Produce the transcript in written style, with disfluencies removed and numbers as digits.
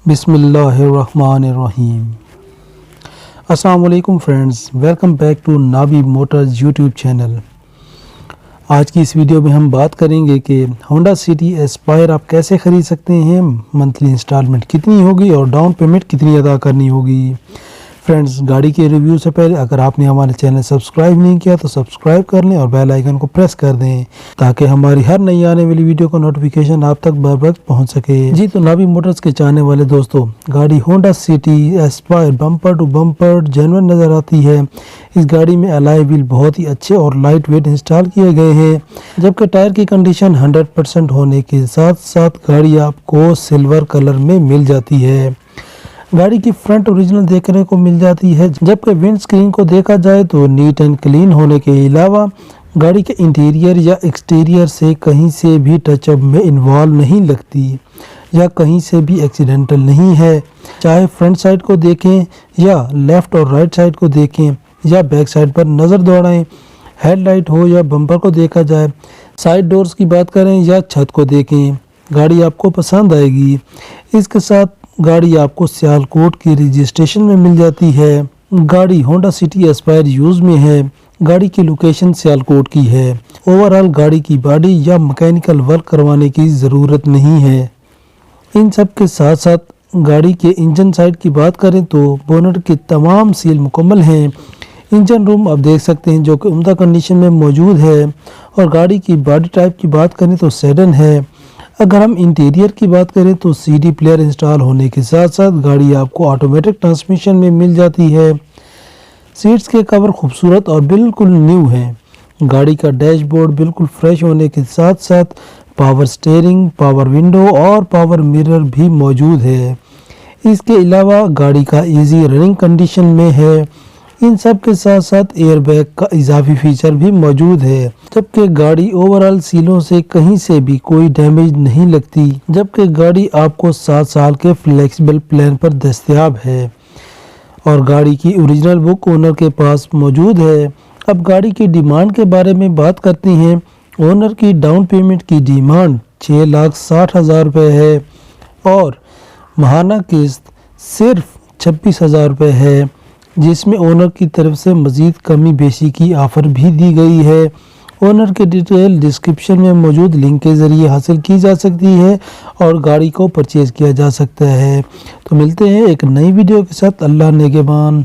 بسم اللہ الرحمن الرحیم۔ السلام علیکم friends, welcome back to Nabi motors YouTube channel. آج کی اس ویڈیو میں ہم بات کریں گے کہ ہونڈا سٹی ایسپائر آپ کیسے خرید سکتے ہیں، منتھلی انسٹالمنٹ کتنی ہوگی اور ڈاؤن پیمنٹ کتنی ادا کرنی ہوگی۔ فرینڈز، گاڑی کے ریویو سے پہلے اگر آپ نے ہمارے چینل سبسکرائب نہیں کیا تو سبسکرائب کر لیں اور بیل آئیکن کو پریس کر دیں تاکہ ہماری ہر نئی آنے والی ویڈیو کا نوٹیفیکیشن آپ تک بر وقت پہنچ سکے۔ جی تو نابی موٹرز کے چاہنے والے دوستو، گاڑی Honda City Aspire bumper to bumper genuine نظر آتی ہے۔ اس گاڑی میں الائی ویل بہت ہی اچھے اور لائٹ ویٹ انسٹال کیے گئے ہیں، جبکہ ٹائر کی کنڈیشن 100% ہونے کے ساتھ ساتھ گاڑی آپ کو سلور کلر میں مل جاتی ہے۔ گاڑی کی فرنٹ اوریجنل دیکھنے کو مل جاتی ہے، جبکہ ونڈ سکرین کو دیکھا جائے تو نیٹ اینڈ کلین ہونے کے علاوہ گاڑی کے انٹیریئر یا ایکسٹیریئر سے کہیں سے بھی ٹچ اپ میں انوالو نہیں لگتی یا کہیں سے بھی ایکسیڈنٹل نہیں ہے۔ چاہے فرنٹ سائڈ کو دیکھیں یا لیفٹ اور رائٹ سائڈ کو دیکھیں یا بیک سائڈ پر نظر دوڑائیں، ہیڈ لائٹ ہو یا بمپر کو دیکھا جائے، سائڈ ڈورز کی بات کریں یا چھت کو دیکھیں، گاڑی آپ کو پسند آئے گی۔ اس کے ساتھ گاڑی آپ کو سیالکوٹ کی رجسٹریشن میں مل جاتی ہے۔ گاڑی ہونڈا سٹی ایسپائر یوز میں ہے، گاڑی کی لوکیشن سیالکوٹ کی ہے۔ اوورآل گاڑی کی باڈی یا مکینیکل ورک کروانے کی ضرورت نہیں ہے۔ ان سب کے ساتھ ساتھ گاڑی کے انجن سائڈ کی بات کریں تو بونٹ کے تمام سیل مکمل ہیں۔ انجن روم آپ دیکھ سکتے ہیں جو کہ عمدہ کنڈیشن میں موجود ہے، اور گاڑی کی باڈی ٹائپ کی بات کریں تو سیڈن ہے۔ اگر ہم انٹیریئر کی بات کریں تو سی ڈی پلیئر انسٹال ہونے کے ساتھ ساتھ گاڑی آپ کو آٹومیٹک ٹرانسمیشن میں مل جاتی ہے۔ سیٹس کے کور خوبصورت اور بالکل نیو ہیں۔ گاڑی کا ڈیش بورڈ بالکل فریش ہونے کے ساتھ ساتھ پاور سٹیئرنگ، پاور ونڈو اور پاور مرر بھی موجود ہے۔ اس کے علاوہ گاڑی کا ایزی رننگ کنڈیشن میں ہے۔ ان سب کے ساتھ ساتھ ایئر بیگ کا اضافی فیچر بھی موجود ہے، جبکہ گاڑی اوورآل سیلوں سے کہیں سے بھی کوئی ڈیمیج نہیں لگتی، جبکہ گاڑی آپ کو 7 سال کے فلیکسیبل پلان پر دستیاب ہے اور گاڑی کی اوریجنل بک اونر کے پاس موجود ہے۔ اب گاڑی کی ڈیمانڈ کے بارے میں بات کرتے ہیں۔ اونر کی ڈاؤن پیمنٹ کی ڈیمانڈ 6,60,000 روپے ہے اور ماہانہ قسط صرف 26,000 روپے ہے، جس میں اونر کی طرف سے مزید کمی بیشی کی آفر بھی دی گئی ہے۔ اونر کی ڈیٹیل ڈسکرپشن میں موجود لنک کے ذریعے حاصل کی جا سکتی ہے اور گاڑی کو پرچیز کیا جا سکتا ہے۔ تو ملتے ہیں ایک نئی ویڈیو کے ساتھ۔ اللہ نگہبان۔